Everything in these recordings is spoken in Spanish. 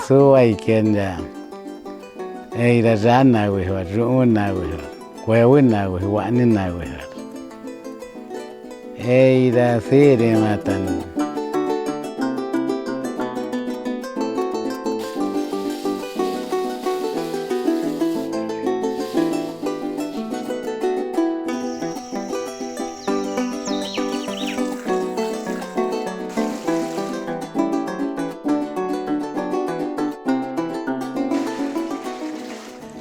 Suay kenya eira rana wihor, ruuna wihor, huevuna wihor, wanina wihor. Eira siri matan.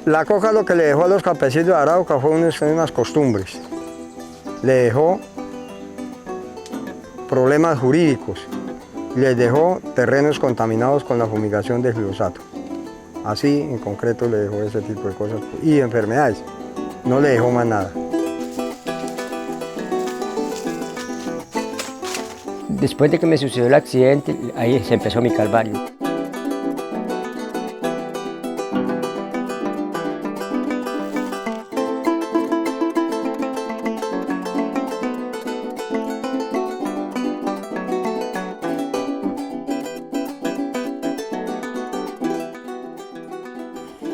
La coca lo que le dejó a los campesinos de Arauca fue unas costumbres. Le dejó problemas jurídicos, les dejó terrenos contaminados con la fumigación de glifosato. Así en concreto le dejó ese tipo de cosas y enfermedades. No le dejó más nada. Después de que me sucedió el accidente, ahí se empezó mi calvario.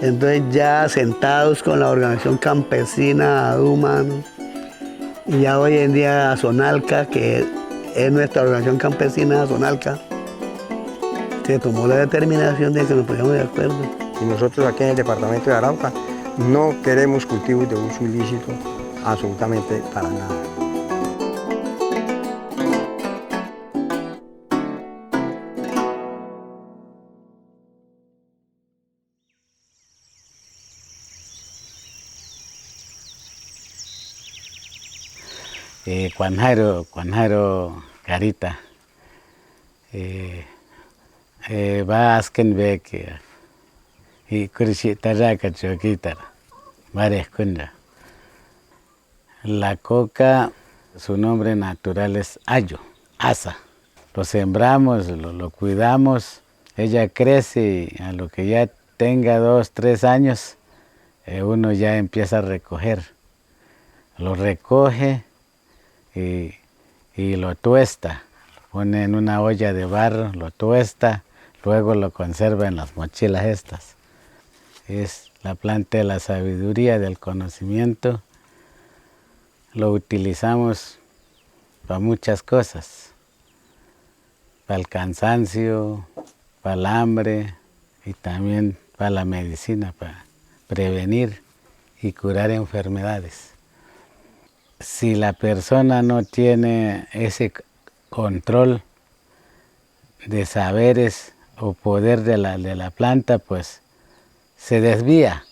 Entonces ya sentados con la organización campesina Aduman y ya hoy en día Azonalca, que es nuestra organización campesina Azonalca, se tomó la determinación de que nos poníamos de acuerdo. Y nosotros aquí en el departamento de Arauca no queremos cultivos de uso ilícito absolutamente para nada. Juan Jairo Carita, va Askenbeck y Kurishita Raka Choquitara, varias cundas. La coca, su nombre natural es ayo, asa. Lo sembramos, lo cuidamos, ella crece y a lo que ya tenga 2, 3 años, uno ya empieza a recoger. Lo recoge y lo tuesta, lo pone en una olla de barro, lo tuesta, luego lo conserva en las mochilas estas. Es la planta de la sabiduría, del conocimiento. Lo utilizamos para muchas cosas, para el cansancio, para el hambre y también para la medicina, para prevenir y curar enfermedades. Si la persona no tiene ese control de saberes o poder de la planta, pues se desvía,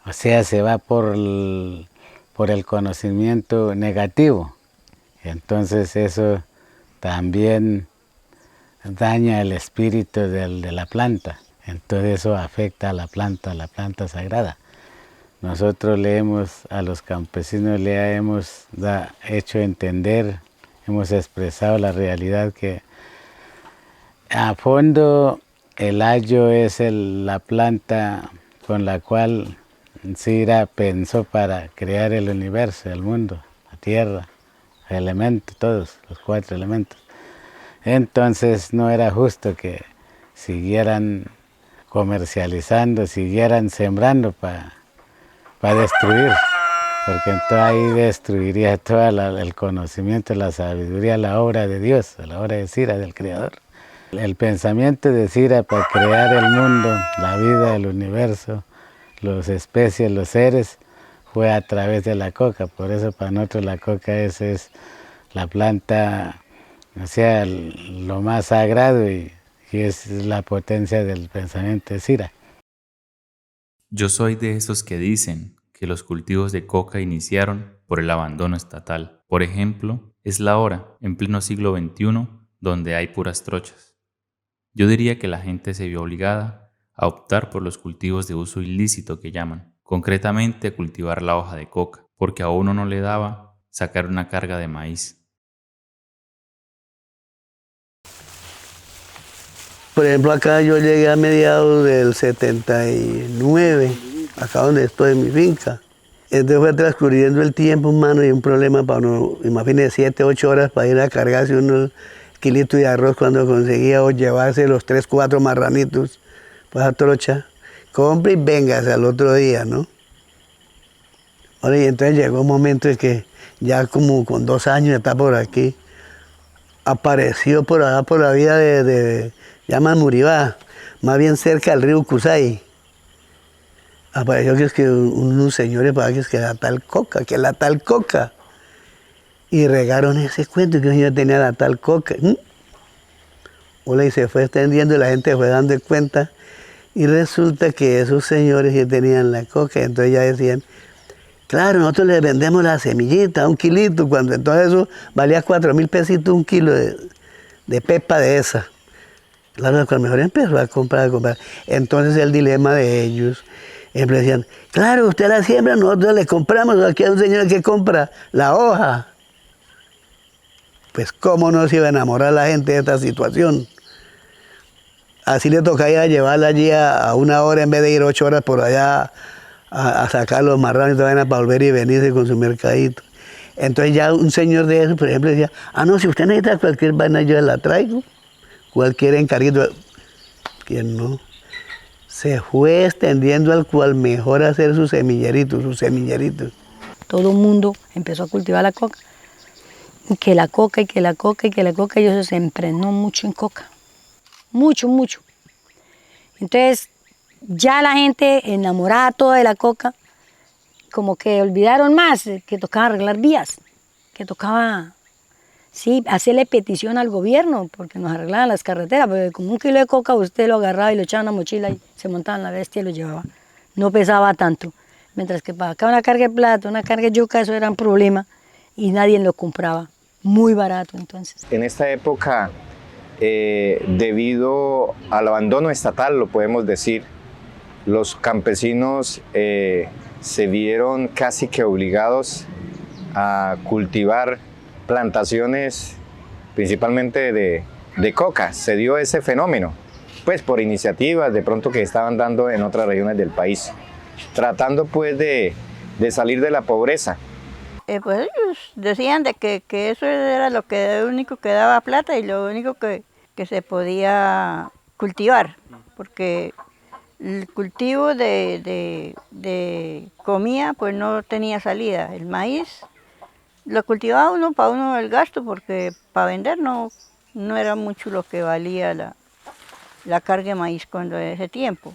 o sea, se va por el conocimiento negativo. Entonces eso también daña el espíritu de la planta. Entonces eso afecta a la planta sagrada. Nosotros a los campesinos le hemos hecho entender, hemos expresado la realidad que a fondo el ayo es la planta con la cual Sira pensó para crear el universo, el mundo, la tierra, el elemento, todos los 4 elementos. Entonces no era justo que siguieran comercializando, siguieran sembrando para destruir, porque entonces ahí destruiría todo el conocimiento, la sabiduría, la obra de Dios, la obra de Sira, del Creador. El pensamiento de Sira para crear el mundo, la vida, el universo, las especies, los seres, fue a través de la coca. Por eso para nosotros la coca es la planta, o sea, lo más sagrado y es la potencia del pensamiento de Sira. Yo soy de esos que dicen que los cultivos de coca iniciaron por el abandono estatal. Por ejemplo, es la hora, en pleno siglo XXI, donde hay puras trochas. Yo diría que la gente se vio obligada a optar por los cultivos de uso ilícito que llaman, concretamente cultivar la hoja de coca, porque a uno no le daba sacar una carga de maíz. Por ejemplo, acá yo llegué a mediados del 79, acá donde estoy en mi finca. Entonces fue transcurriendo el tiempo, hermano, y un problema para uno, imagínese 7, 8 horas para ir a cargarse unos kilitos de arroz cuando conseguía, o llevarse los 3, 4 marranitos, pues a trocha, compre y véngase al otro día, ¿no? Ahora, y entonces llegó un momento en que ya como con 2 años está por aquí, apareció por allá por la vía de llaman Muribá, más bien cerca del río Cusay. Apareció que es que unos señores para que es que la tal coca, que la tal coca. Y regaron ese cuento que yo tenía la tal coca. Hola, y se fue extendiendo y la gente fue dando cuenta. Y resulta que esos señores ya tenían la coca, entonces ya decían, claro, nosotros les vendemos la semillita, 1 kilito, cuando entonces eso valía 4.000 pesitos 1 kilo de pepa de esa. Claro, cuando mejor empezó a comprar. Entonces el dilema de ellos, decían, claro, usted la siembra, nosotros le compramos, aquí hay un señor que compra la hoja. Pues cómo no se iba a enamorar la gente de esta situación. Así le tocaría llevarla allí a 1 hora en vez de ir 8 horas por allá a sacar los marranos y toda vaina para volver y venirse con su mercadito. Entonces ya un señor de eso, por ejemplo, decía, no, si usted necesita cualquier vaina yo la traigo, cualquier encarguito. ¿Quién no? Se fue extendiendo al cual mejor hacer sus semilleritos. Todo el mundo empezó a cultivar la coca. Y que la coca, y y eso se impregnó mucho en coca. Mucho. Entonces, ya la gente enamorada toda de la coca, como que olvidaron más que tocaba arreglar vías, que tocaba, sí, hacerle petición al gobierno, porque nos arreglaban las carreteras, porque como 1 kilo de coca usted lo agarraba y lo echaba en una mochila y se montaba en la bestia y lo llevaba. No pesaba tanto. Mientras que para acá una carga de plata, una carga de yuca, eso era un problema y nadie lo compraba. Muy barato entonces. En esta época, debido al abandono estatal, lo podemos decir, los campesinos se vieron casi que obligados a cultivar plantaciones principalmente de coca. Se dio ese fenómeno, pues por iniciativas de pronto que estaban dando en otras regiones del país, tratando pues de salir de la pobreza. Pues ellos decían de que eso era lo único que daba plata y lo único que se podía cultivar, porque el cultivo de comida pues no tenía salida. El maíz lo cultivaba uno para uno el gasto, porque para vender no era mucho lo que valía la carga de maíz cuando ese tiempo,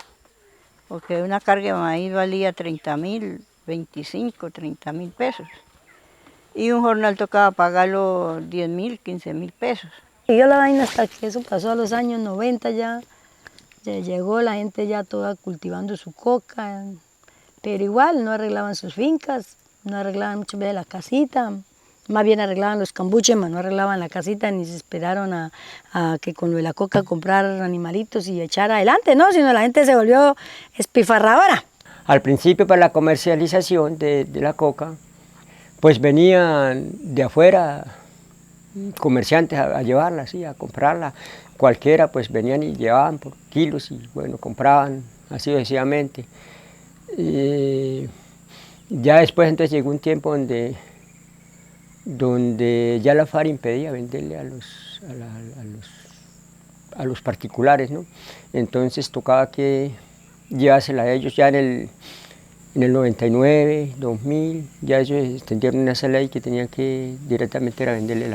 porque una carga de maíz valía 30.000, 25, 30.000 pesos. Y un jornal tocaba pagarlo 10.000, 15.000 pesos. Y yo la vaina hasta que eso pasó a los años 90 ya llegó la gente ya toda cultivando su coca, pero igual no arreglaban sus fincas, no arreglaban muchas veces la casita, más bien arreglaban los cambuches, más no arreglaban la casita ni se esperaron a que con lo de la coca comprar animalitos y echar adelante, no, sino la gente se volvió espifarradora. Al principio para la comercialización de la coca, pues venían de afuera comerciantes a llevarla, sí, a comprarla. Cualquiera pues venían y llevaban por kilos y bueno, compraban así sucesivamente. Ya después entonces llegó un tiempo donde ya la FARC impedía venderle a los particulares, ¿no? Entonces tocaba que llevársela a ellos ya en el 99, 2000, ya ellos extendieron esa ley que tenían que directamente ir a venderle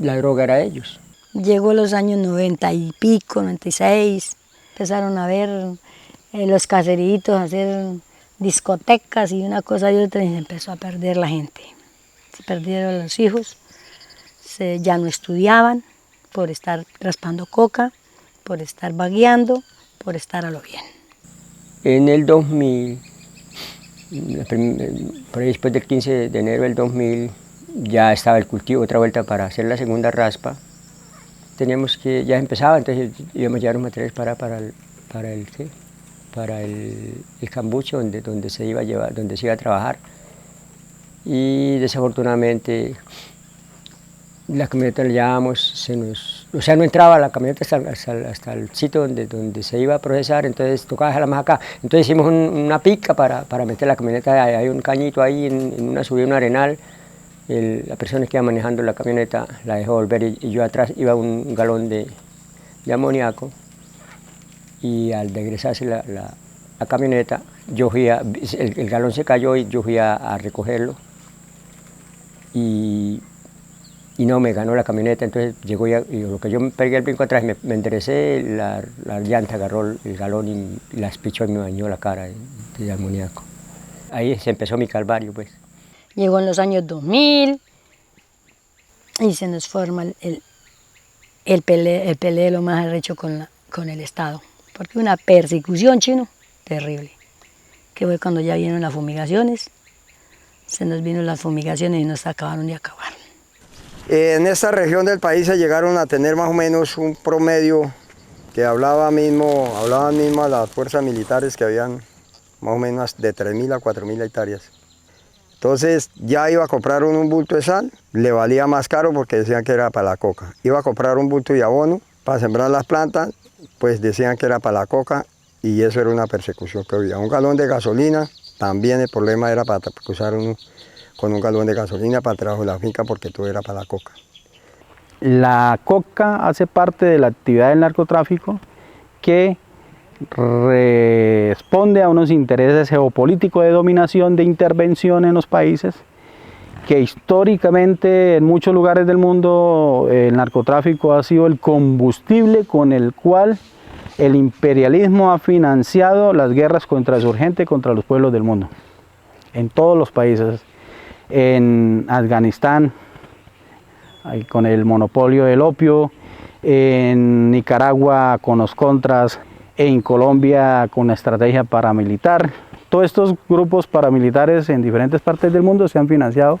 la droga a ellos. Llegó los años 90 y pico, 96, empezaron a ver los caseritos, a hacer discotecas y una cosa y otra, y se empezó a perder la gente. Se perdieron los hijos, ya no estudiaban por estar raspando coca, por estar vagueando, por estar a lo bien. En el 2000, por ahí después del 15 de enero del 2000, ya estaba el cultivo, otra vuelta para hacer la segunda raspa. Teníamos que, ya empezaba, entonces íbamos a llevar los materiales para el cambuche donde se iba a llevar, donde se iba a trabajar. Y desafortunadamente la camioneta la llevábamos, se nos O sea, no entraba la camioneta hasta el sitio donde se iba a procesar, entonces tocaba dejarla más acá. Entonces hicimos una pica para meter la camioneta, hay un cañito ahí en una subida, un arenal. La persona que iba manejando la camioneta la dejó volver y yo atrás iba un galón de amoníaco. Y al regresarse la camioneta, yo fui el galón se cayó y yo fui a recogerlo. Y no, me ganó la camioneta, entonces llegó y lo que yo me pegué el brinco atrás, me enderecé, la llanta agarró el galón y la espichó y me bañó la cara de amoníaco. Ahí se empezó mi calvario, pues. Llegó en los años 2000 y se nos forma el peleo más arrecho con el Estado, porque una persecución, chino, terrible, que fue cuando ya vinieron las fumigaciones, se nos vino las fumigaciones y nos acabaron de acabar. En esta región del país se llegaron a tener más o menos un promedio que hablaban mismo a las fuerzas militares que habían más o menos de 3.000 a 4.000 hectáreas. Entonces ya iba a comprar un bulto de sal, le valía más caro porque decían que era para la coca. Iba a comprar un bulto de abono para sembrar las plantas, pues decían que era para la coca y eso era una persecución que había. Un galón de gasolina, también el problema era para cruzar con un galón de gasolina para el trabajo de la finca porque todo era para la coca. La coca hace parte de la actividad del narcotráfico que responde a unos intereses geopolíticos de dominación, de intervención en los países, que históricamente en muchos lugares del mundo el narcotráfico ha sido el combustible con el cual el imperialismo ha financiado las guerras contra insurgentes, contra los pueblos del mundo, en todos los países. En Afganistán, con el monopolio del opio, en Nicaragua con los contras, en Colombia con la estrategia paramilitar. Todos estos grupos paramilitares en diferentes partes del mundo se han financiado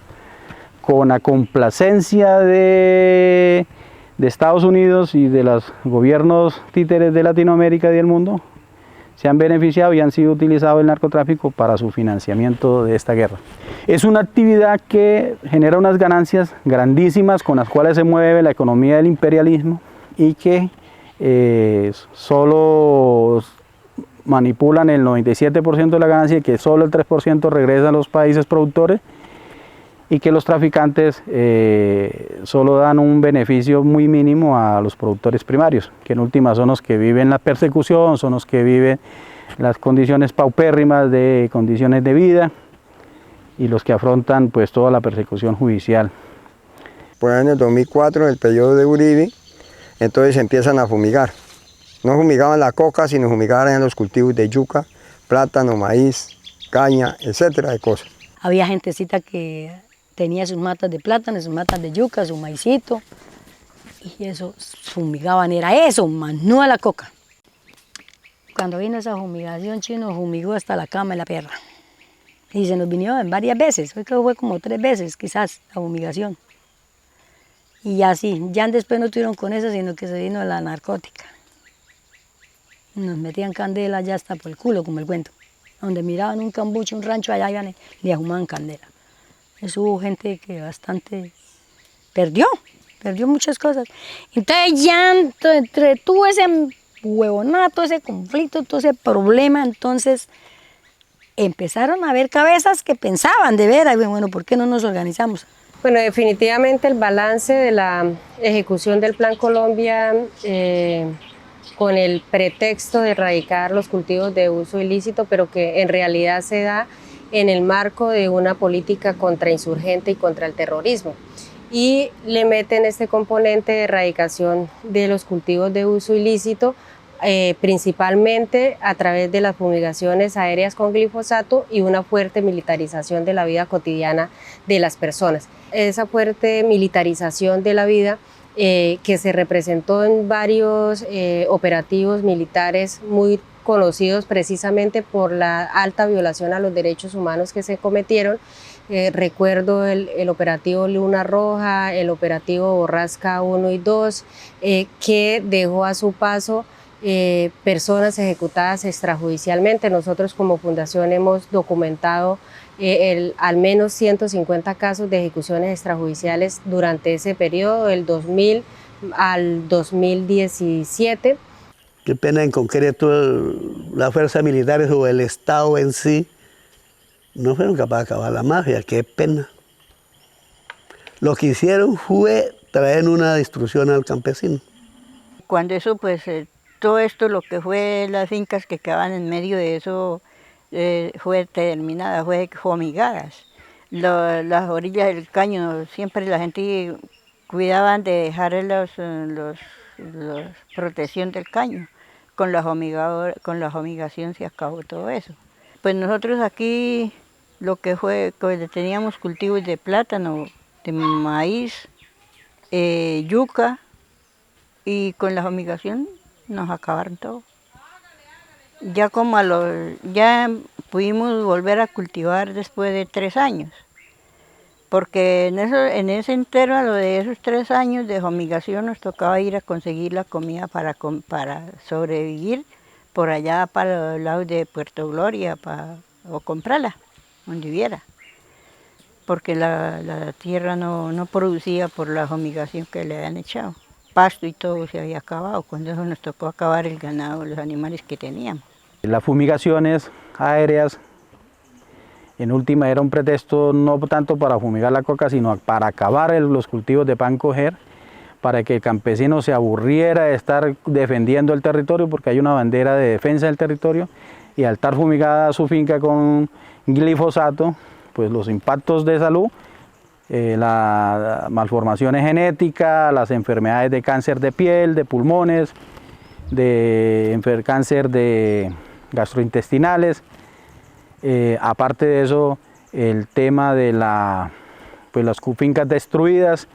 con la complacencia de Estados Unidos y de los gobiernos títeres de Latinoamérica y del mundo. Se han beneficiado y han sido utilizados el narcotráfico para su financiamiento de esta guerra. Es una actividad que genera unas ganancias grandísimas con las cuales se mueve la economía del imperialismo y que solo manipulan el 97% de la ganancia y que solo el 3% regresa a los países productores y que los traficantes solo dan un beneficio muy mínimo a los productores primarios, que en última son los que viven la persecución, son los que viven las condiciones paupérrimas de condiciones de vida y los que afrontan pues toda la persecución judicial. Pues en el 2004, en el periodo de Uribe, entonces empiezan a fumigar. No fumigaban la coca, sino fumigaban en los cultivos de yuca, plátano, maíz, caña, etcétera, de cosas. Había gentecita que tenía sus matas de plátano, sus matas de yuca, su maicito, y eso fumigaban, era eso, más no a la coca. Cuando vino esa fumigación, chino fumigó hasta la cama de la perra. Y se nos vino en varias veces, creo que fue como 3 veces quizás la fumigación. Y así, ya después no estuvieron con eso, sino que se vino la narcótica. Nos metían candela ya hasta por el culo, como el cuento. Donde miraban un cambuche, un rancho, allá iban y le ahumaban candela. Eso hubo gente que bastante perdió muchas cosas. Entonces ya entre todo ese huevonato, ese conflicto, todo ese problema, entonces empezaron a haber cabezas que pensaban de veras, bueno, ¿por qué no nos organizamos? Bueno, definitivamente el balance de la ejecución del Plan Colombia con el pretexto de erradicar los cultivos de uso ilícito, pero que en realidad se da en el marco de una política contrainsurgente y contra el terrorismo. Y le meten este componente de erradicación de los cultivos de uso ilícito, principalmente a través de las fumigaciones aéreas con glifosato y una fuerte militarización de la vida cotidiana de las personas. Esa fuerte militarización de la vida que se representó en varios operativos militares muy conocidos precisamente por la alta violación a los derechos humanos que se cometieron. Recuerdo el operativo Luna Roja, el operativo Borrasca 1 y 2, que dejó a su paso personas ejecutadas extrajudicialmente. Nosotros como fundación hemos documentado al menos 150 casos de ejecuciones extrajudiciales durante ese periodo, del 2000 al 2017. Qué pena en concreto las fuerzas militares o el Estado en sí no fueron capaces de acabar la mafia, qué pena. Lo que hicieron fue traer una destrucción al campesino. Cuando eso, pues, todo esto, lo que fue las fincas que quedaban en medio de eso, fue terminada, fue fumigadas. Las orillas del caño, siempre la gente cuidaban de dejar los protección del caño. Con la fumigación se acabó todo eso. Pues nosotros aquí, lo que fue, pues, teníamos cultivos de plátano, de maíz, yuca, y con la fumigación nos acabaron todo. Ya ya pudimos volver a cultivar después de 3 años, porque en ese intervalo de esos 3 años de fumigación nos tocaba ir a conseguir la comida para sobrevivir por allá para los lados de Puerto Gloria o comprarla, donde hubiera, porque la tierra no producía por la fumigación que le habían echado. Pasto y todo se había acabado, cuando eso nos tocó acabar el ganado, los animales que teníamos. Las fumigaciones aéreas, en última, era un pretexto no tanto para fumigar la coca, sino para acabar los cultivos de pan coger, para que el campesino se aburriera de estar defendiendo el territorio, porque hay una bandera de defensa del territorio, y al estar fumigada su finca con glifosato, pues los impactos de salud, las malformaciones genéticas, las enfermedades de cáncer de piel, de pulmones, de cáncer de gastrointestinales. Aparte de eso, el tema de las fincas destruidas,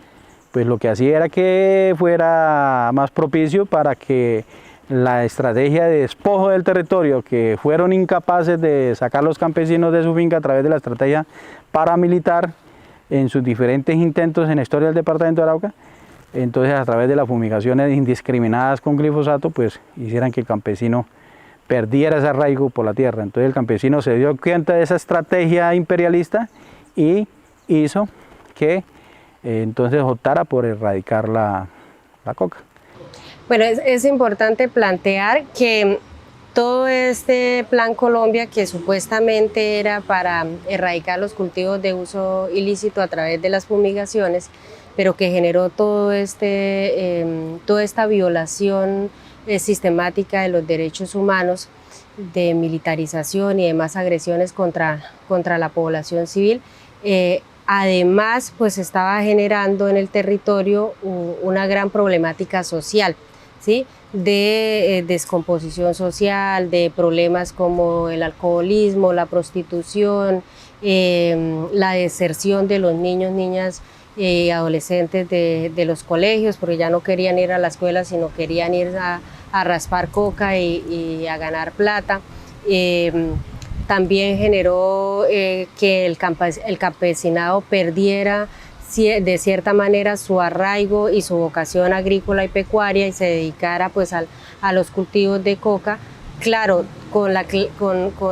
pues lo que hacía era que fuera más propicio para que la estrategia de despojo del territorio, que fueron incapaces de sacar los campesinos de su finca a través de la estrategia paramilitar, en sus diferentes intentos en la historia del departamento de Arauca, entonces a través de las fumigaciones indiscriminadas con glifosato, pues hicieran que el campesino perdiera ese arraigo por la tierra. Entonces el campesino se dio cuenta de esa estrategia imperialista y hizo que entonces optara por erradicar la coca. Bueno, es importante plantear que todo este Plan Colombia, que supuestamente era para erradicar los cultivos de uso ilícito a través de las fumigaciones, pero que generó toda esta violación sistemática de los derechos humanos, de militarización y demás agresiones contra la población civil, además pues estaba generando en el territorio una gran problemática social, ¿sí? De descomposición social, de problemas como el alcoholismo, la prostitución, la deserción de los niños, niñas y adolescentes de los colegios, porque ya no querían ir a la escuela, sino querían ir a raspar coca y a ganar plata. También generó que el campesinado perdiera de cierta manera su arraigo y su vocación agrícola y pecuaria y se dedicara pues a los cultivos de coca, claro,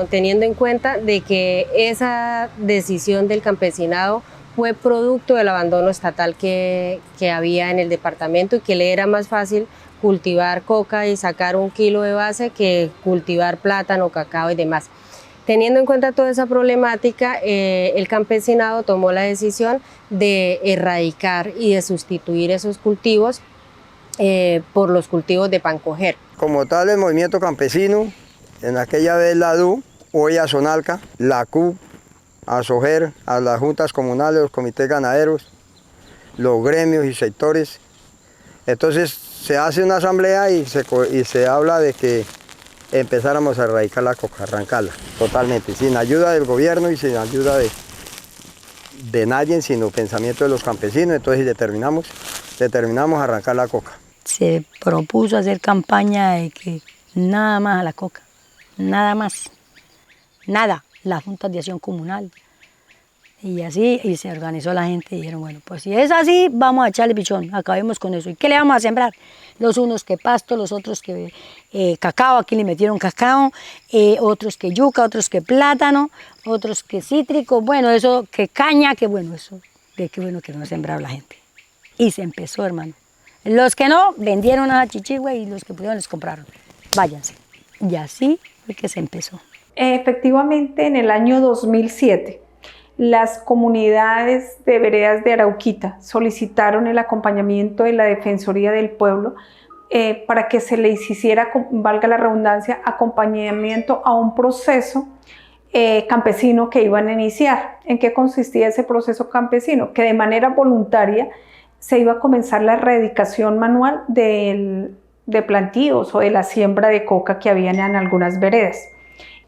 teniendo en cuenta de que esa decisión del campesinado fue producto del abandono estatal que había en el departamento y que le era más fácil cultivar coca y sacar 1 kilo de base que cultivar plátano, cacao y demás. Teniendo en cuenta toda esa problemática, el campesinado tomó la decisión de erradicar y de sustituir esos cultivos por los cultivos de pan coger. Como tal, el movimiento campesino, en aquella vez la DU, hoy Azonalca, la CUP, ASOGER, a las juntas comunales, los comités ganaderos, los gremios y sectores. Entonces se hace una asamblea y se habla de que empezáramos a erradicar la coca, arrancarla totalmente, sin ayuda del gobierno y sin ayuda de nadie, sino pensamiento de los campesinos. Entonces determinamos arrancar la coca. Se propuso hacer campaña de que nada más a la coca, nada más, nada, las juntas de acción comunal. Y así, y se organizó la gente y dijeron, bueno, pues si es así, vamos a echarle pichón, acabemos con eso. ¿Y qué le vamos a sembrar? Los unos que pasto, los otros que cacao, aquí le metieron cacao, otros que yuca, otros que plátano, otros que cítrico, bueno, eso, que caña, que bueno, eso, de qué bueno que no sembraba la gente. Y se empezó, hermano. Los que no, vendieron a Chichigua y los que pudieron les compraron. Váyanse. Y así fue que se empezó. Efectivamente, en el año 2007, las comunidades de veredas de Arauquita solicitaron el acompañamiento de la Defensoría del Pueblo para que se les hiciera, valga la redundancia, acompañamiento a un proceso campesino que iban a iniciar. ¿En qué consistía ese proceso campesino? Que de manera voluntaria se iba a comenzar la erradicación manual de plantíos o de la siembra de coca que habían en algunas veredas,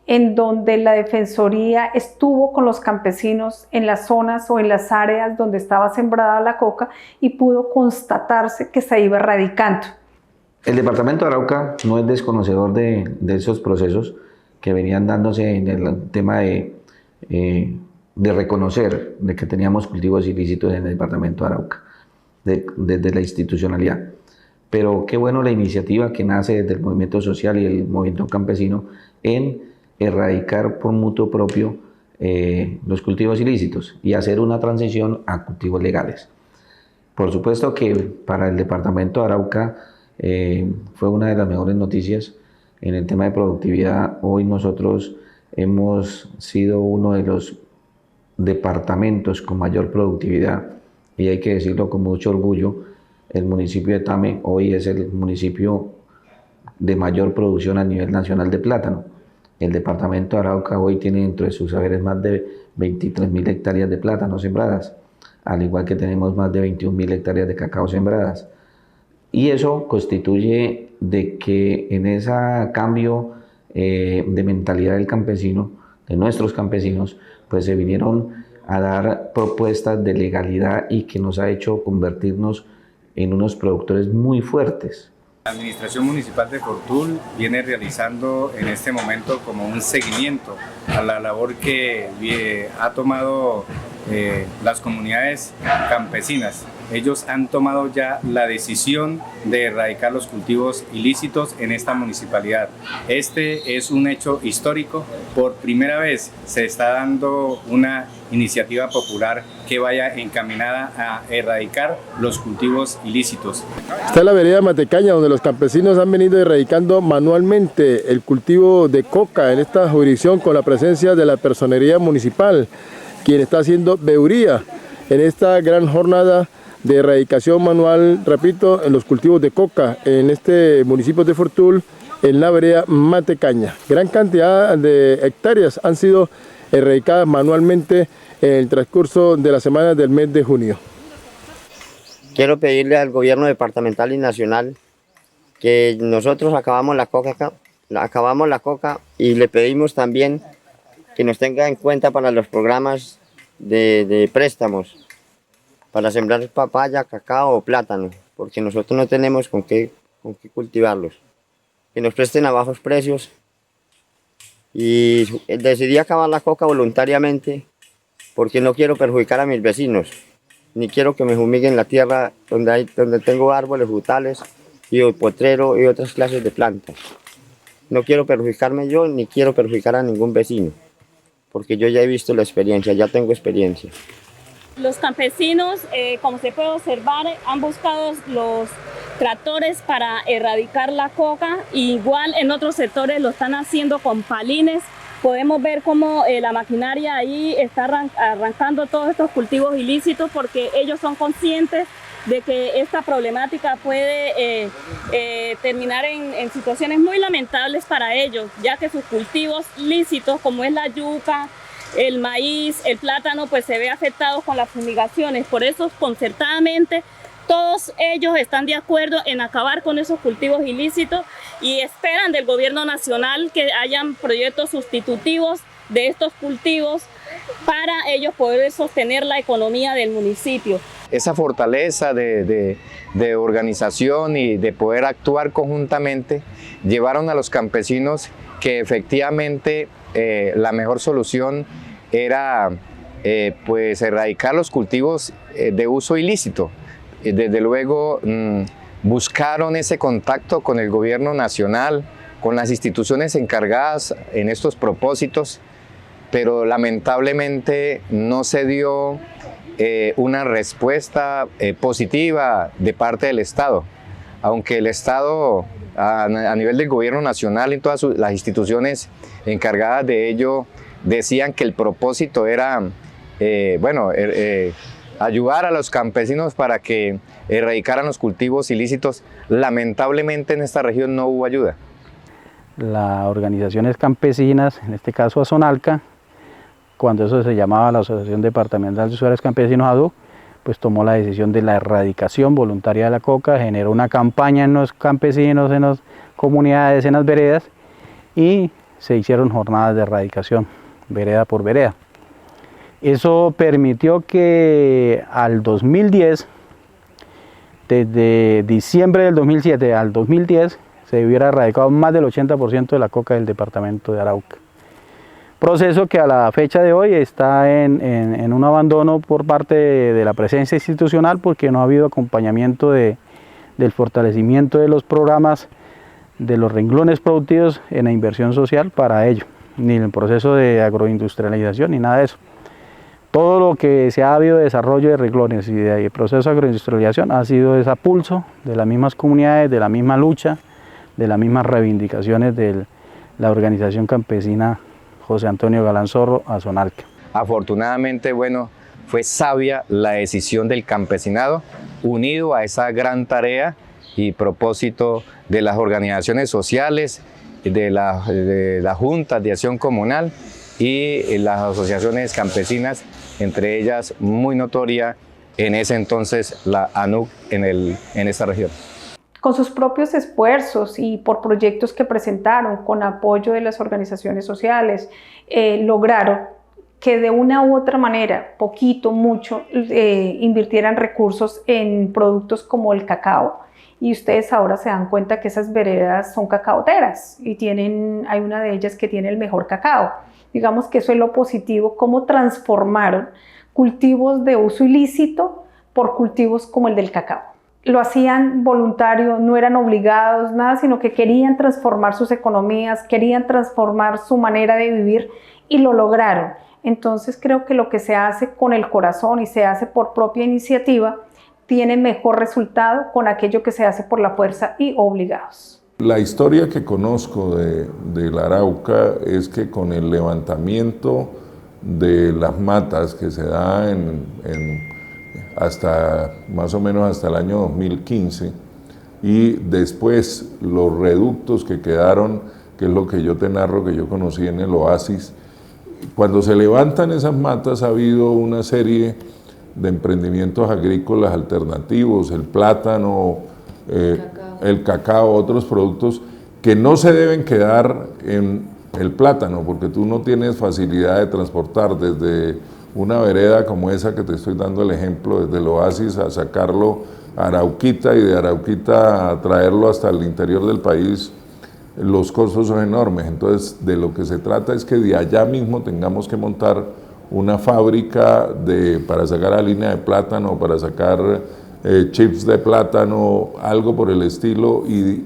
en donde la Defensoría estuvo con los campesinos en las zonas o en las áreas donde estaba sembrada la coca y pudo constatarse que se iba erradicando. El departamento de Arauca no es desconocedor de esos procesos que venían dándose en el tema de reconocer de que teníamos cultivos ilícitos en el departamento de Arauca, desde la institucionalidad. Pero qué bueno la iniciativa que nace desde el movimiento social y el movimiento campesino en erradicar por mutuo propio los cultivos ilícitos y hacer una transición a cultivos legales. Por supuesto que para el departamento de Arauca fue una de las mejores noticias en el tema de productividad. Hoy nosotros hemos sido uno de los departamentos con mayor productividad y hay que decirlo con mucho orgullo, el municipio de Tame hoy es el municipio de mayor producción a nivel nacional de plátano. El departamento de Arauca hoy tiene dentro de sus saberes más de 23.000 hectáreas de plátano sembradas, al igual que tenemos más de 21.000 hectáreas de cacao sembradas. Y eso constituye de que en ese cambio de mentalidad del campesino, de nuestros campesinos, pues se vinieron a dar propuestas de legalidad y que nos ha hecho convertirnos en unos productores muy fuertes. La Administración Municipal de Fortul viene realizando en este momento como un seguimiento a la labor que ha tomado las comunidades campesinas. Ellos han tomado ya la decisión de erradicar los cultivos ilícitos en esta municipalidad. Este es un hecho histórico. Por primera vez se está dando una iniciativa popular que vaya encaminada a erradicar los cultivos ilícitos. Está en la vereda Matecaña, donde los campesinos han venido erradicando manualmente el cultivo de coca en esta jurisdicción con la presencia de la personería municipal, quien está haciendo veeduría en esta gran jornada de erradicación manual, repito, en los cultivos de coca en este municipio de Fortul, en la vereda Matecaña. Gran cantidad de hectáreas han sido erradicadas manualmente en el transcurso de las semanas del mes de junio. Quiero pedirle al gobierno departamental y nacional que nosotros acabamos la coca y le pedimos también que nos tenga en cuenta para los programas de préstamos, para sembrar papaya, cacao o plátano, porque nosotros no tenemos con qué cultivarlos. Que nos presten a bajos precios. Y decidí acabar la coca voluntariamente porque no quiero perjudicar a mis vecinos, ni quiero que me fumiguen la tierra donde tengo árboles frutales y el potrero y otras clases de plantas. No quiero perjudicarme yo, ni quiero perjudicar a ningún vecino, porque yo ya he visto la experiencia, ya tengo experiencia. Los campesinos, como se puede observar, han buscado los tractores para erradicar la coca. Igual en otros sectores lo están haciendo con palines. Podemos ver cómo la maquinaria ahí está arrancando todos estos cultivos ilícitos porque ellos son conscientes de que esta problemática puede terminar en situaciones muy lamentables para ellos, ya que sus cultivos lícitos, como es la yuca, el maíz, el plátano, pues se ve afectados con las fumigaciones. Por eso, concertadamente, todos ellos están de acuerdo en acabar con esos cultivos ilícitos y esperan del gobierno nacional que hayan proyectos sustitutivos de estos cultivos para ellos poder sostener la economía del municipio. Esa fortaleza de organización y de poder actuar conjuntamente llevaron a los campesinos que efectivamente la mejor solución era pues erradicar los cultivos de uso ilícito. Desde luego buscaron ese contacto con el gobierno nacional, con las instituciones encargadas en estos propósitos, pero lamentablemente no se dio una respuesta positiva de parte del Estado, aunque el Estado a nivel del gobierno nacional y todas las instituciones encargadas de ello decían que el propósito era ayudar a los campesinos para que erradicaran los cultivos ilícitos. Lamentablemente en esta región no hubo ayuda. Las organizaciones campesinas, en este caso Azonalca, cuando eso se llamaba la Asociación Departamental de Usuarios Campesinos ADU, pues tomó la decisión de la erradicación voluntaria de la coca, generó una campaña en los campesinos, en las comunidades, en las veredas, y se hicieron jornadas de erradicación, vereda por vereda. Eso permitió que al 2010, desde diciembre del 2007 al 2010, se hubiera erradicado más del 80% de la coca del departamento de Arauca. Proceso que a la fecha de hoy está en un abandono por parte de la presencia institucional, porque no ha habido acompañamiento del fortalecimiento de los programas, de los renglones productivos en la inversión social para ello, ni en el proceso de agroindustrialización ni nada de eso. Todo lo que se ha habido de desarrollo de renglones y de proceso de agroindustrialización ha sido ese pulso de las mismas comunidades, de la misma lucha, de las mismas reivindicaciones de la organización campesina José Antonio Galán Zorro, Azonalca. Afortunadamente, fue sabia la decisión del campesinado, unido a esa gran tarea y propósito de las organizaciones sociales, de las juntas de acción comunal y las asociaciones campesinas, entre ellas muy notoria en ese entonces la ANUC en esta región. Con sus propios esfuerzos y por proyectos que presentaron, con apoyo de las organizaciones sociales, lograron que de una u otra manera, poquito, mucho, invirtieran recursos en productos como el cacao. Y ustedes ahora se dan cuenta que esas veredas son cacaoteras y hay una de ellas que tiene el mejor cacao. Digamos que eso es lo positivo, cómo transformaron cultivos de uso ilícito por cultivos como el del cacao. Lo hacían voluntario, no eran obligados, nada, sino que querían transformar sus economías, querían transformar su manera de vivir y lo lograron. Entonces creo que lo que se hace con el corazón y se hace por propia iniciativa tiene mejor resultado con aquello que se hace por la fuerza y obligados. La historia que conozco de la Arauca es que con el levantamiento de las matas que se da hasta más o menos hasta el año 2015 y después los reductos que quedaron, que es lo que yo te narro, que yo conocí en el Oasis, cuando se levantan esas matas ha habido una serie de emprendimientos agrícolas alternativos, el plátano, el cacao, otros productos que no se deben quedar en el plátano, porque tú no tienes facilidad de transportar desde una vereda como esa que te estoy dando el ejemplo, desde el Oasis a sacarlo a Arauquita y de Arauquita a traerlo hasta el interior del país, los costos son enormes. Entonces de lo que se trata es que de allá mismo tengamos que montar una fábrica para sacar harina de plátano, para sacar chips de plátano, algo por el estilo, y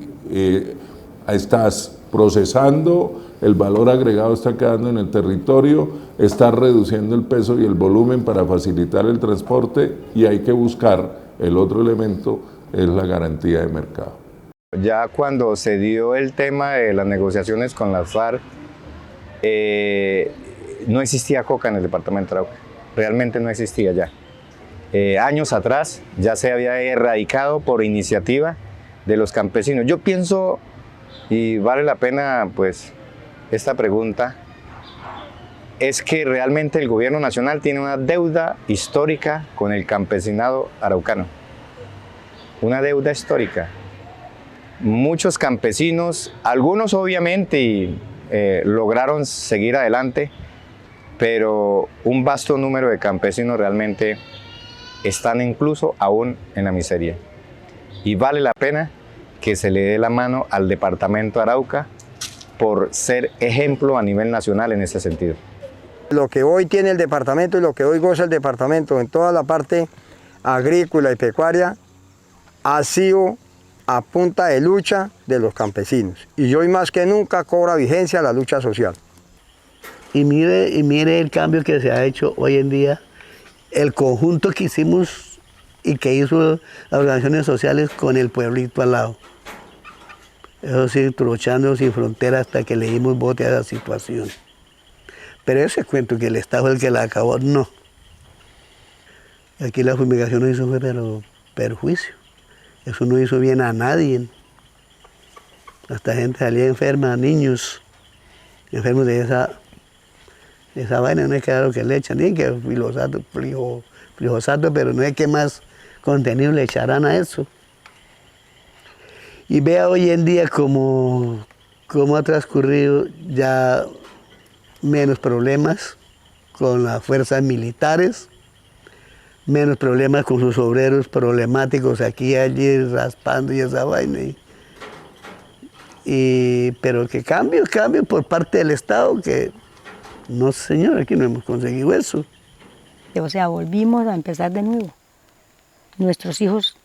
estás procesando, el valor agregado está quedando en el territorio, está reduciendo el peso y el volumen para facilitar el transporte, y hay que buscar el otro elemento, es la garantía de mercado. Ya cuando se dio el tema de las negociaciones con las FARC, no existía coca en el departamento de Arauca, realmente no existía ya. Años atrás ya se había erradicado por iniciativa de los campesinos. Yo pienso, y vale la pena pues esta pregunta, es que realmente el gobierno nacional tiene una deuda histórica con el campesinado araucano. Una deuda histórica. Muchos campesinos, algunos obviamente lograron seguir adelante, pero un vasto número de campesinos realmente están incluso aún en la miseria. Y vale la pena que se le dé la mano al departamento de Arauca por ser ejemplo a nivel nacional en ese sentido. Lo que hoy tiene el departamento y lo que hoy goza el departamento en toda la parte agrícola y pecuaria ha sido a punta de lucha de los campesinos. Y hoy más que nunca cobra vigencia la lucha social. Y mire el cambio que se ha hecho hoy en día el conjunto que hicimos y que hizo las organizaciones sociales con el pueblito al lado. Eso sí, luchando sin frontera hasta que le dimos bote a esa situación. Pero ese cuento que el Estado es el que la acabó, no. Aquí la fumigación no hizo fue pero perjuicio. Eso no hizo bien a nadie. Hasta gente salía enferma, niños enfermos de esa vaina, no es que era lo que le echan, ni que glifosato, pero no es que más contenido le echarán a eso. Y vea hoy en día cómo ha transcurrido, ya menos problemas con las fuerzas militares, menos problemas con sus obreros problemáticos aquí y allí raspando y esa vaina. Pero que cambio por parte del Estado, que no señor, aquí no hemos conseguido eso. O sea, volvimos a empezar de nuevo. Nuestros hijos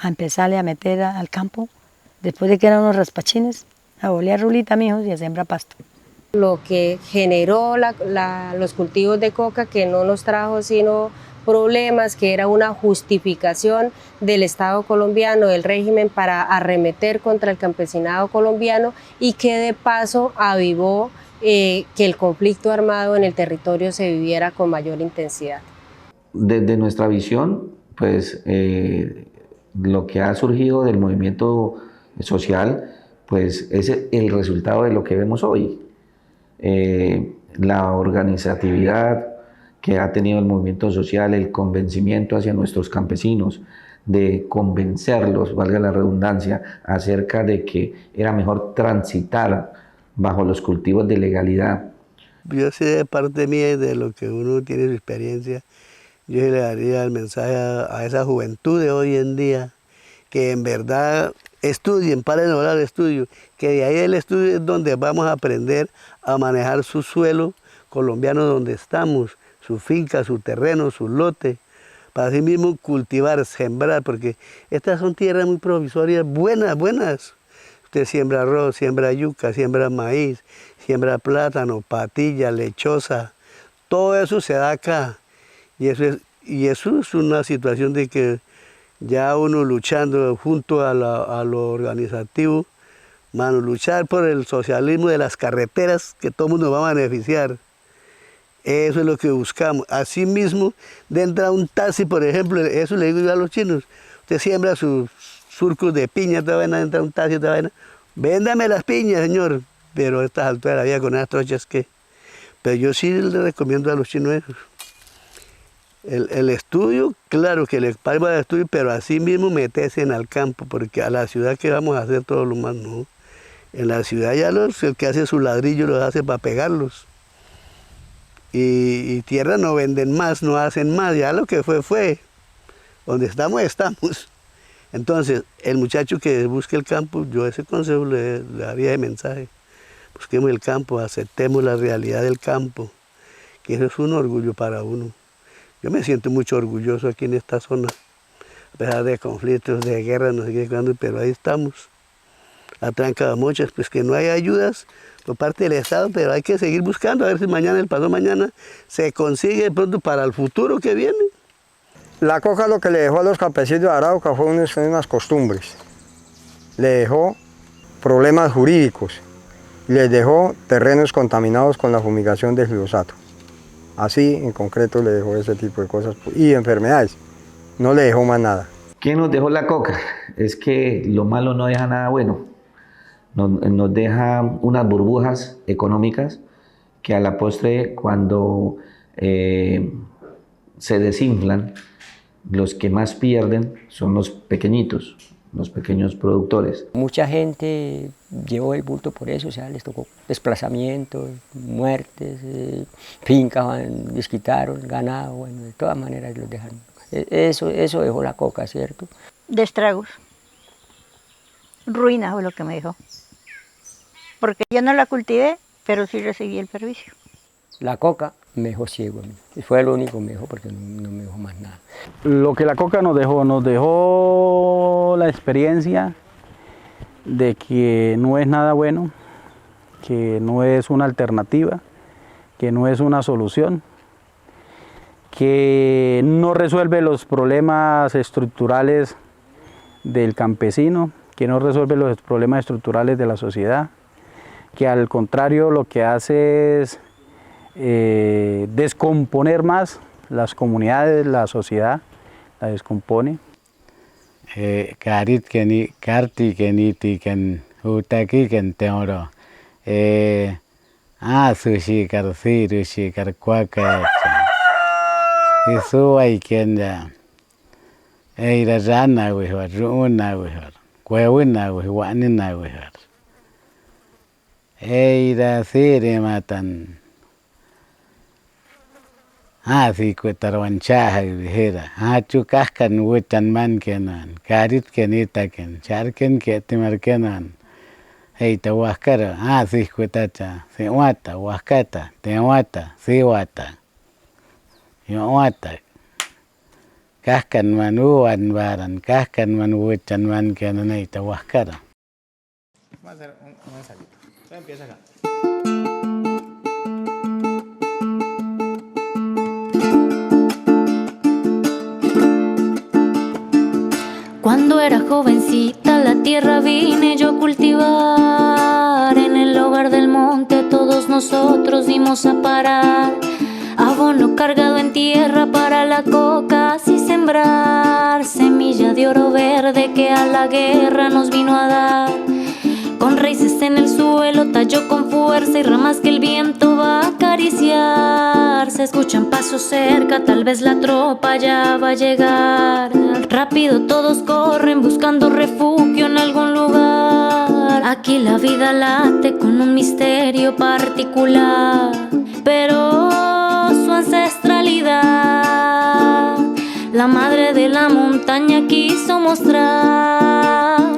a empezarle a meter al campo, después de que eran unos raspachines, a bolear rulita, mijos, y a sembrar pasto. Lo que generó los cultivos de coca, que no nos trajo sino problemas, que era una justificación del Estado colombiano, del régimen, para arremeter contra el campesinado colombiano, y que de paso avivó que el conflicto armado en el territorio se viviera con mayor intensidad. Desde nuestra visión, pues lo que ha surgido del movimiento social, pues es el resultado de lo que vemos hoy. La organizatividad que ha tenido el movimiento social, el convencimiento hacia nuestros campesinos, de convencerlos, valga la redundancia, acerca de que era mejor transitar bajo los cultivos de legalidad. Yo sé de parte mía y de lo que uno tiene su experiencia, yo le daría el mensaje a esa juventud de hoy en día, que en verdad estudien, paren de hablar de estudio, que de ahí el estudio es donde vamos a aprender a manejar su suelo colombiano donde estamos, su finca, su terreno, su lote, para así mismo cultivar, sembrar, porque estas son tierras muy provisorias, buenas. Usted siembra arroz, siembra yuca, siembra maíz, siembra plátano, patilla, lechosa, todo eso se da acá. Y eso es una situación de que ya uno luchando junto a lo organizativo, mano, luchar por el socialismo de las carreteras, que todo el mundo va a beneficiar. Eso es lo que buscamos. Asimismo, dentro de un taxi, por ejemplo, eso le digo yo a los chinos, usted siembra sus surcos de piña, esta vaina, entra un taxi, esta vaina, véndame las piñas, señor. Pero a estas alturas de la vida con esas trochas, ¿qué? Pero yo sí le recomiendo a los chinos eso. El estudio, claro que les paga el estudio, pero así mismo meterse en el campo, porque a la ciudad que vamos a hacer todo lo más, no. En la ciudad ya el que hace sus ladrillos los hace para pegarlos. Y tierra no venden más, no hacen más, ya lo que fue. Donde estamos, estamos. Entonces, el muchacho que busque el campo, yo ese consejo le daría de mensaje. Busquemos el campo, aceptemos la realidad del campo, que eso es un orgullo para uno. Yo me siento mucho orgulloso aquí en esta zona, a pesar de conflictos, de guerras, no sé qué cuándo, pero ahí estamos. Atrancadas muchas, pues que no hay ayudas por parte del Estado, pero hay que seguir buscando, a ver si mañana, el pasado mañana, se consigue de pronto para el futuro que viene. La coca lo que le dejó a los campesinos de Arauca fue unas costumbres. Le dejó problemas jurídicos, les dejó terrenos contaminados con la fumigación de glifosato. Así, en concreto, le dejó ese tipo de cosas y enfermedades. No le dejó más nada. ¿Qué nos dejó la coca? Es que lo malo no deja nada bueno. Nos deja unas burbujas económicas que a la postre, cuando se desinflan, los que más pierden son los pequeñitos, los pequeños productores. Mucha gente llevó el bulto por eso, o sea, les tocó desplazamientos, muertes, fincas les quitaron, ganado, bueno, de todas maneras los dejaron. Eso dejó la coca, ¿cierto? De estragos. Ruina fue lo que me dejó. Porque yo no la cultivé, pero sí recibí el perjuicio. La coca me dejó ciego a mí. Fue lo único que me dejó, porque no me dejó más nada. Lo que la coca nos dejó la experiencia de que no es nada bueno, que no es una alternativa, que no es una solución, que no resuelve los problemas estructurales del campesino, que no resuelve los problemas estructurales de la sociedad, que al contrario lo que hace es descomponer más las comunidades, la sociedad, la descompone. Karit keni karti keniti ken utaki ken teoro sushi karsi rushi karkwaka isu ay kenya ira rana wihor ruuna wihor kwewina wihwanina wihor ira siri matan si kutarwanchaja dijera chukaskan wuchan man kenan karit kenita ken charken ke timarkenan ta huascara si kuetacha si wata huascata tewata si wata yo wata kaskan man uwan baran kaskan man wuchan man kenan ta huascara. Vamos a hacer un ensayito. Todo empieza acá. Cuando era jovencita la tierra vine yo a cultivar. En el hogar del monte todos nosotros dimos a parar. Abono cargado en tierra para la coca así sembrar. Semilla de oro verde que a la guerra nos vino a dar. Con raíces en el suelo talló con fuerza y ramas que el viento va a acariciar. Se escuchan pasos cerca, tal vez la tropa ya va a llegar. Rápido todos corren buscando refugio en algún lugar. Aquí la vida late con un misterio particular, pero su ancestralidad la madre de la montaña quiso mostrar.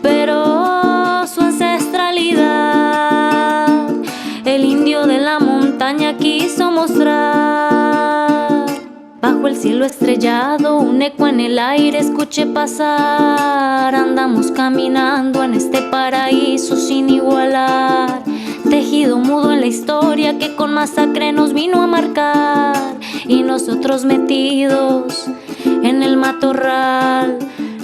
Pero su ancestralidad el indio de la montaña quiso mostrar. Bajo el cielo estrellado un eco en el aire escuché pasar. Andamos caminando en este paraíso sin igualar. Tejido mudo en la historia que con masacre nos vino a marcar. Y nosotros metidos en el matorral.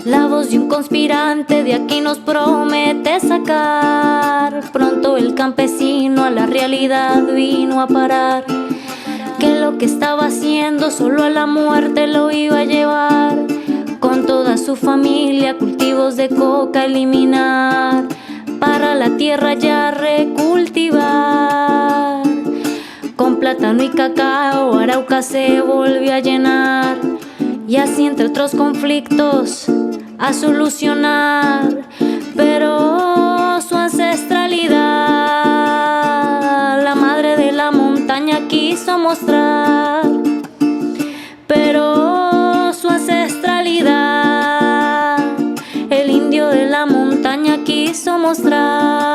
La voz de un conspirante de aquí nos promete sacar. Pronto el campesino a la realidad vino a parar. Que lo que estaba haciendo solo a la muerte lo iba a llevar. Con toda su familia cultivos de coca eliminar. Para la tierra ya recultivar. Con plátano y cacao Arauca se volvió a llenar. Y así entre otros conflictos a solucionar. Pero su ancestralidad la madre de la montaña quiso mostrar. Pero su ancestralidad el indio de la montaña quiso mostrar.